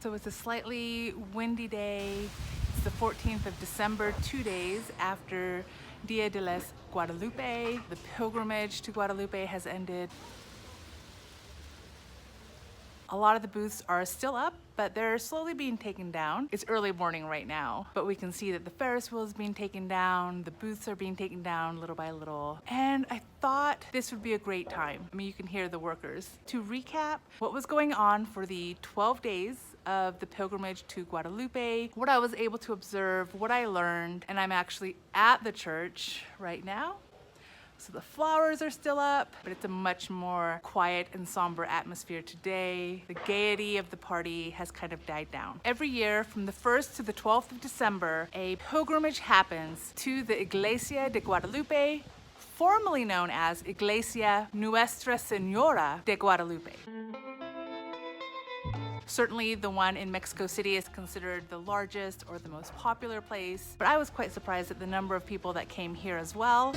So it's a slightly windy day. It's the 14th of December, 2 days after Dia de las Guadalupe. The pilgrimage to Guadalupe has ended. A lot of the booths are still up, but they're slowly being taken down. It's early morning right now, but we can see that the Ferris wheel is being taken down, the booths are being taken down little by little. And I thought this would be a great time. I mean, you can hear the workers. To recap what was going on for the 12 days of the pilgrimage to Guadalupe, what I was able to observe, what I learned, and I'm actually at the church right now. So the flowers are still up, but it's a much more quiet and somber atmosphere today. The gaiety of the party has kind of died down. Every year from the 1st to the 12th of December, a pilgrimage happens to the Iglesia de Guadalupe, formerly known as Iglesia Nuestra Señora de Guadalupe. Certainly the one in Mexico City is considered the largest or the most popular place, but I was quite surprised at the number of people that came here as well.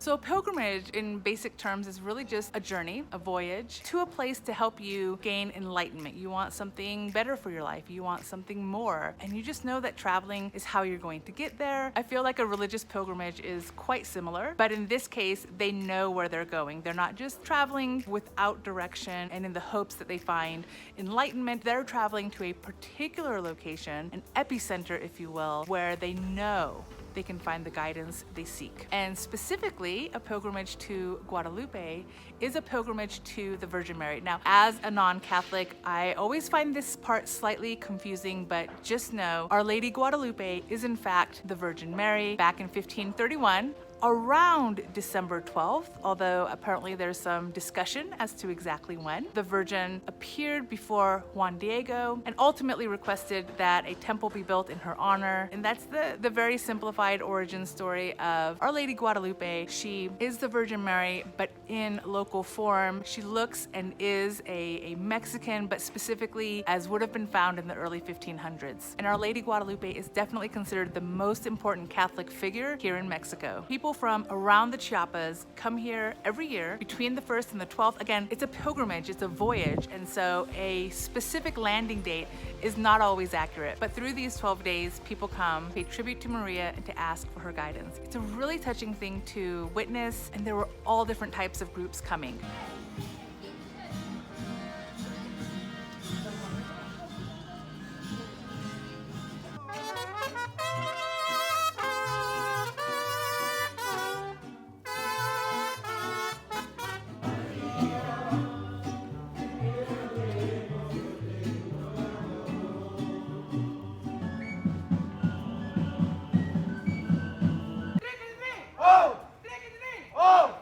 So a pilgrimage in basic terms is really just a journey, a voyage to a place to help you gain enlightenment. You want something better for your life. You want something more. And you just know that traveling is how you're going to get there. I feel like a religious pilgrimage is quite similar, but in this case, they know where they're going. They're not just traveling without direction and in the hopes that they find enlightenment. They're traveling to a particular location, an epicenter, if you will, where they know they can find the guidance they seek. And specifically, a pilgrimage to Guadalupe is a pilgrimage to the Virgin Mary. Now, as a non-Catholic, I always find this part slightly confusing, but just know Our Lady Guadalupe is in fact the Virgin Mary. Back in 1531, around December 12th, although apparently there's some discussion as to exactly when, the Virgin appeared before Juan Diego and ultimately requested that a temple be built in her honor. And that's the very simplified origin story of Our Lady Guadalupe. She is the Virgin Mary, but in local form. She looks and is a Mexican, but specifically as would have been found in the early 1500s. And Our Lady Guadalupe is definitely considered the most important Catholic figure here in Mexico. People from around the Chiapas come here every year between the 1st and the 12th. Again, it's a pilgrimage, it's a voyage, and so a specific landing date is not always accurate. But through these 12 days, people come, pay tribute to Maria, and to ask for her guidance. It's a really touching thing to witness, and there were all different types of groups coming.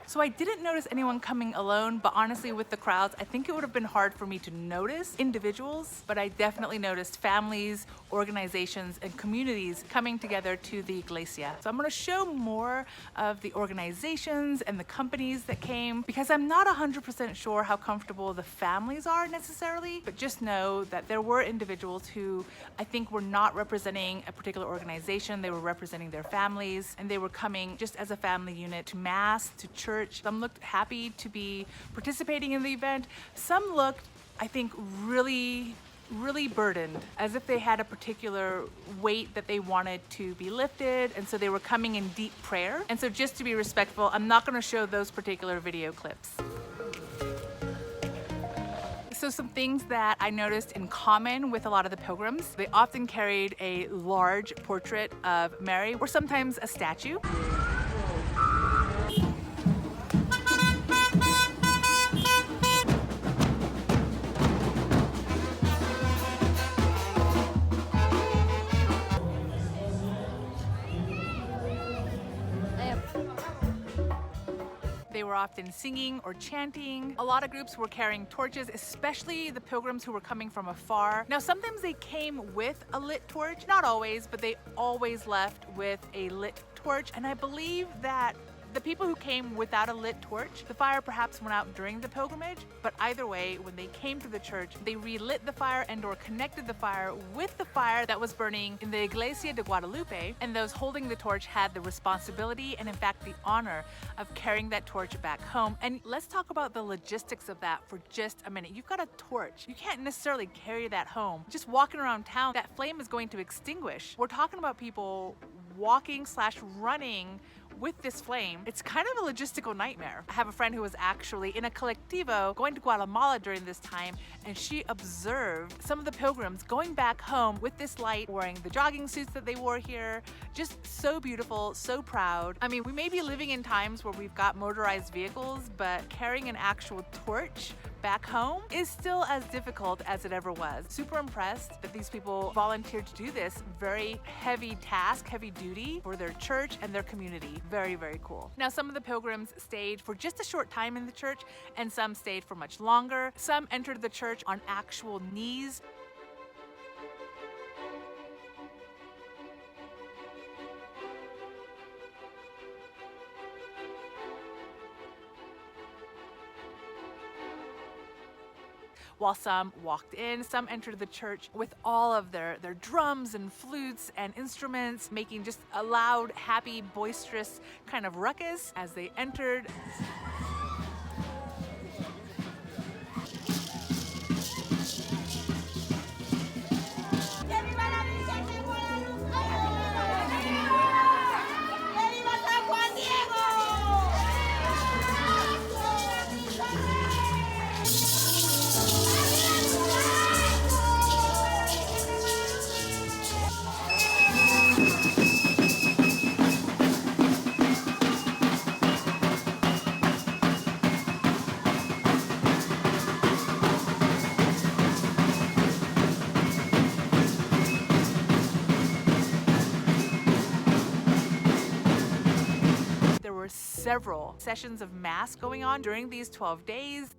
So I didn't notice anyone coming alone, but honestly with the crowds, I think it would have been hard for me to notice individuals, but I definitely noticed families, organizations, and communities coming together to the iglesia. So I'm gonna show more of the organizations and the companies that came because I'm not 100% sure how comfortable the families are necessarily, but just know that there were individuals who I think were not representing a particular organization, they were representing their families, and they were coming just as a family unit to mass, to church. Some looked happy to be participating in the event. Some looked, I think, really burdened, as if they had a particular weight that they wanted to be lifted, and so they were coming in deep prayer. And so just to be respectful, I'm not going to show those particular video clips. So some things that I noticed in common with a lot of the pilgrims, they often carried a large portrait of Mary, or sometimes a statue. They were often singing or chanting. A lot of groups were carrying torches, especially the pilgrims who were coming from afar. Now, sometimes they came with a lit torch, not always, but they always left with a lit torch. And I believe that The people who came without a lit torch, the fire perhaps went out during the pilgrimage, but either way, when they came to the church, they relit the fire and or connected the fire with the fire that was burning in the Iglesia de Guadalupe, and those holding the torch had the responsibility and in fact the honor of carrying that torch back home. And let's talk about the logistics of that for just a minute. You've got a torch. You can't necessarily carry that home. Just walking around town, that flame is going to extinguish. We're talking about people walking / running with this flame. It's kind of a logistical nightmare. I have a friend who was actually in a colectivo going to Guatemala during this time, and she observed some of the pilgrims going back home with this light, wearing the jogging suits that they wore here. Just so beautiful, so proud. I mean, we may be living in times where we've got motorized vehicles, but carrying an actual torch back home is still as difficult as it ever was. Super impressed that these people volunteered to do this very heavy task, heavy duty for their church and their community. Very, very cool. Now, some of the pilgrims stayed for just a short time in the church, and some stayed for much longer. Some entered the church on actual knees. While some walked in, some entered the church with all of their drums and flutes and instruments, making just a loud, happy, boisterous kind of ruckus as they entered. There were several sessions of Mass going on during these 12 days.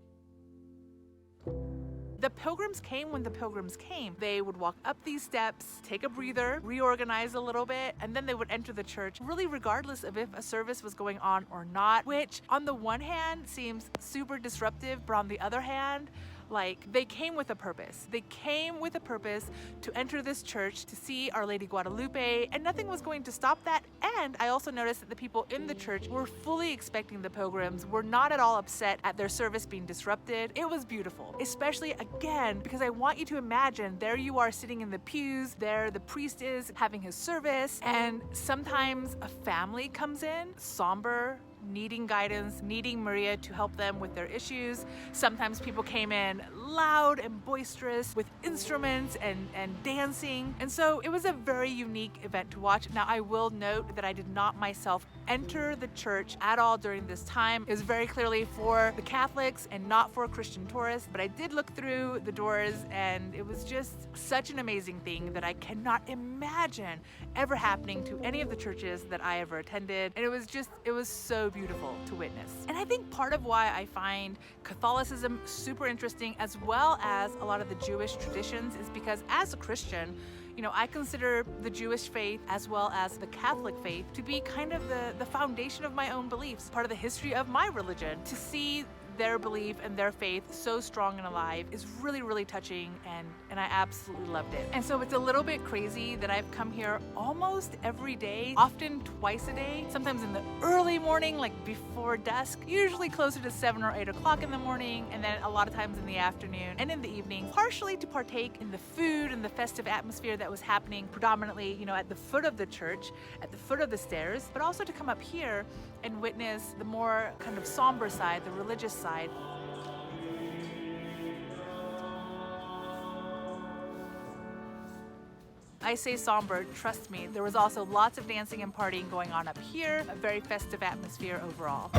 The pilgrims came when the pilgrims came. They would walk up these steps, take a breather, reorganize a little bit, and then they would enter the church, really regardless of if a service was going on or not, which on the one hand seems super disruptive, but on the other hand, like, they came with a purpose. They came with a purpose to enter this church to see Our Lady Guadalupe, and nothing was going to stop that. And I also noticed that the people in the church were fully expecting the pilgrims, were not at all upset at their service being disrupted. It was beautiful, especially again, because I want you to imagine there you are sitting in the pews, there the priest is having his service, and sometimes a family comes in, somber, needing guidance, needing Maria to help them with their issues. Sometimes people came in loud and boisterous with instruments and dancing. And so it was a very unique event to watch. Now, I will note that I did not myself enter the church at all during this time. It was very clearly for the Catholics and not for Christian tourists, but I did look through the doors, and it was just such an amazing thing that I cannot imagine ever happening to any of the churches that I ever attended. And it was so beautiful to witness. And I think part of why I find Catholicism super interesting, as well as a lot of the Jewish traditions, is because as a Christian, I consider the Jewish faith as well as the Catholic faith to be kind of the foundation of my own beliefs, part of the history of my religion. To see their belief and their faith so strong and alive is really, really touching, and I absolutely loved it. And so it's a little bit crazy that I've come here almost every day, often twice a day, sometimes in the early morning, like before dusk, usually closer to 7 or 8 o'clock in the morning, and then a lot of times in the afternoon and in the evening, partially to partake in the food and the festive atmosphere that was happening predominantly, at the foot of the church, at the foot of the stairs, but also to come up here and witness the more kind of somber side, the religious side. I say somber, trust me, there was also lots of dancing and partying going on up here, a very festive atmosphere overall.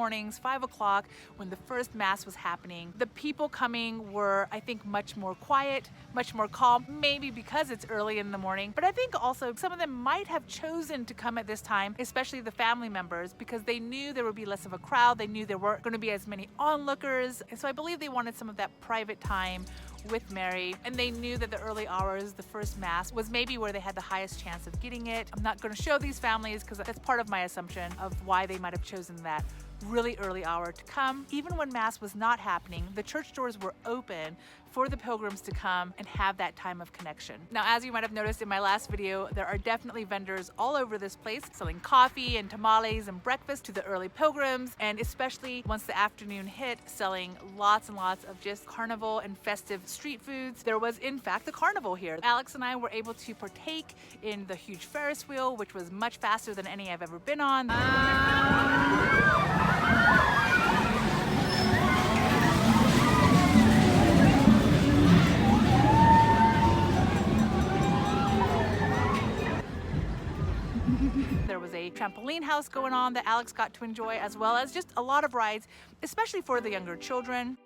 mornings, 5 o'clock, when the first Mass was happening. The people coming were, I think, much more quiet, much more calm, maybe because it's early in the morning, but I think also some of them might have chosen to come at this time, especially the family members, because they knew there would be less of a crowd, they knew there weren't going to be as many onlookers, and so I believe they wanted some of that private time with Mary, and they knew that the early hours, the first Mass, was maybe where they had the highest chance of getting it. I'm not going to show these families because that's part of my assumption of why they might have chosen that really early hour to come. Even when Mass was not happening, the church doors were open for the pilgrims to come and have that time of connection. Now, as you might have noticed in my last video, there are definitely vendors all over this place selling coffee and tamales and breakfast to the early pilgrims, and especially once the afternoon hit, selling lots and lots of just carnival and festive street foods. There was, in fact, a carnival here. Alex and I were able to partake in the huge Ferris wheel, which was much faster than any I've ever been on. There was a trampoline house going on that Alex got to enjoy, as well as just a lot of rides, especially for the younger children.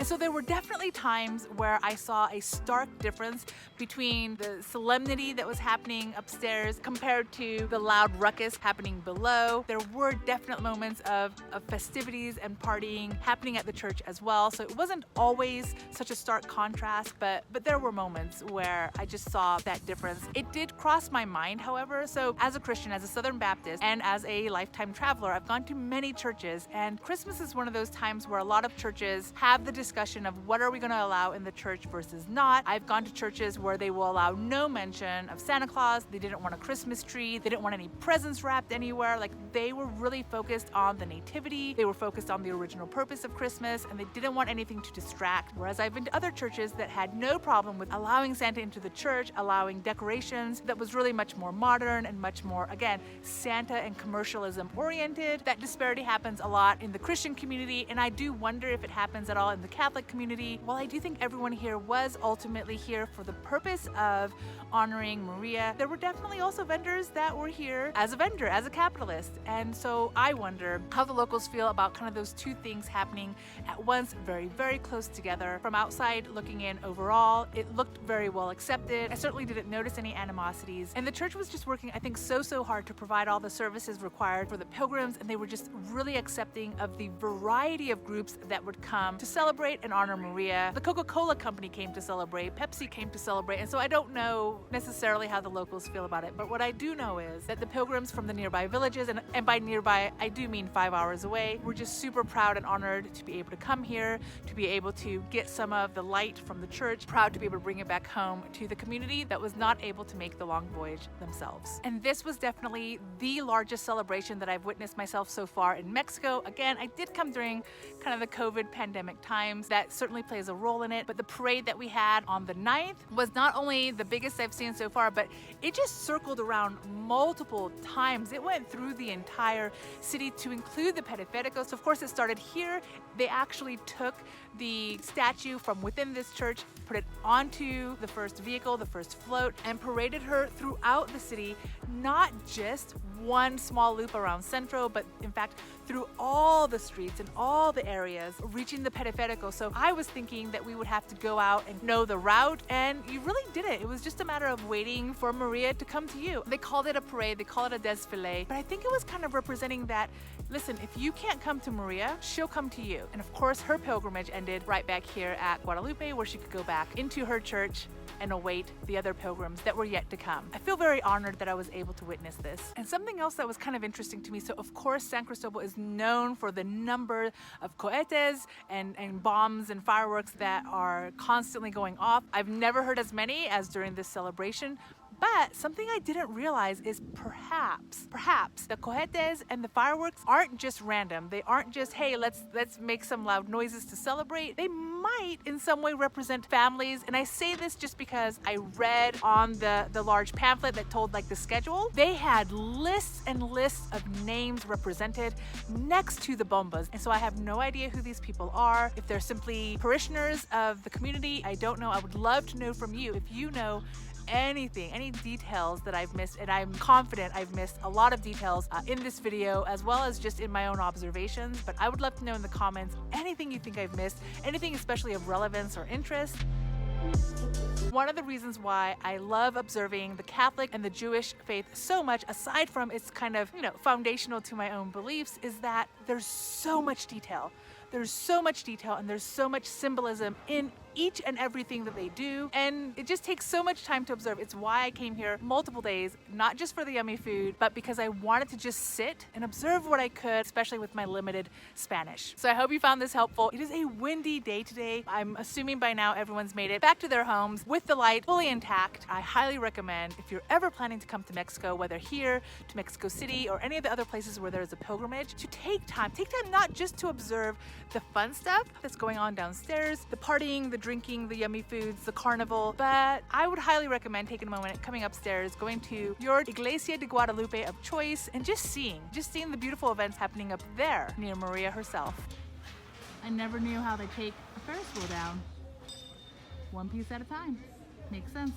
So there were definitely times where I saw a stark difference between the solemnity that was happening upstairs compared to the loud ruckus happening below. There were definite moments of festivities and partying happening at the church as well. So it wasn't always such a stark contrast, but there were moments where I just saw that difference. It did cross my mind, however. So as a Christian, as a Southern Baptist, and as a lifetime traveler, I've gone to many churches, and Christmas is one of those times where a lot of churches have the discussion of what are we going to allow in the church versus not. I've gone to churches where they will allow no mention of Santa Claus. They didn't want a Christmas tree. They didn't want any presents wrapped anywhere. Like, they were really focused on the nativity. They were focused on the original purpose of Christmas, and they didn't want anything to distract. Whereas I've been to other churches that had no problem with allowing Santa into the church, allowing decorations that was really much more modern and much more, again, Santa and commercialism oriented. That disparity happens a lot in the Christian community, and I do wonder if it happens at all in the Catholic community. While I do think everyone here was ultimately here for the purpose of honoring Maria, there were definitely also vendors that were here as a vendor, as a capitalist. And so I wonder how the locals feel about kind of those two things happening at once, very, very close together. From outside looking in overall, it looked very well accepted. I certainly didn't notice any animosities. And the church was just working, I think, so hard to provide all the services required for the pilgrims, and they were just really accepting of the variety of groups that would come to celebrate and honor Maria. The Coca-Cola company came to celebrate, Pepsi came to celebrate, and so I don't know necessarily how the locals feel about it, but what I do know is that the pilgrims from the nearby villages, and by nearby I do mean 5 hours away, were just super proud and honored to be able to come here, to be able to get some of the light from the church, proud to be able to bring it back home to the community that was not able to make the long voyage themselves. And this was definitely the largest celebration that I've witnessed myself so far in Mexico. Again, I did come during kind of the COVID pandemic times. That certainly plays a role in it, but the parade that we had on the 9th was not only the biggest I've seen so far, but it just circled around multiple times. It went through the entire city to include the Periférico. So of course it started here. They actually took the statue from within this church, put it onto the first vehicle, the first float, and paraded her throughout the city, not just one small loop around Centro, but in fact through all the streets and all the areas, reaching the Periférico. So I was thinking that we would have to go out and know the route, and you really didn't. It was just a matter of waiting for Maria to come to you. They called it a parade, they call it a desfile, but I think it was kind of representing that, listen, if you can't come to Maria, she'll come to you. And of course, her pilgrimage ended right back here at Guadalupe, where she could go back into her church and await the other pilgrims that were yet to come. I feel very honored that I was able to witness this. And something else that was kind of interesting to me, so of course San Cristobal is known for the number of cohetes and bombs and fireworks that are constantly going off. I've never heard as many as during this celebration, But something I didn't realize is perhaps the cohetes and the fireworks aren't just random. They aren't just, hey, let's make some loud noises to celebrate. They might in some way represent families. And I say this just because I read on the large pamphlet that told like the schedule. They had lists and lists of names represented next to the bombas. And so I have no idea who these people are. If they're simply parishioners of the community, I don't know. I would love to know from you if you know anything, any details that I've missed, and I'm confident I've missed a lot of details in this video as well as just in my own observations, but I would love to know in the comments anything you think I've missed, anything especially of relevance or interest. One of the reasons why I love observing the Catholic and the Jewish faith so much, aside from it's kind of, foundational to my own beliefs, is that there's so much detail. There's so much detail and there's so much symbolism in each and everything that they do, and it just takes so much time to observe. It's why I came here multiple days, not just for the yummy food, but because I wanted to just sit and observe what I could, especially with my limited Spanish. So I hope you found this helpful. It is a windy day today. I'm assuming by now everyone's made it back to their homes with the light fully intact. I highly recommend, if you're ever planning to come to Mexico, whether here to Mexico City or any of the other places where there is a pilgrimage, to take time not just to observe the fun stuff that's going on downstairs, the partying, the drinking, the yummy foods, the carnival, but I would highly recommend taking a moment, coming upstairs, going to your Iglesia de Guadalupe of choice, and just seeing the beautiful events happening up there near Maria herself. I never knew how they take a Ferris wheel down. One piece at a time. Makes sense.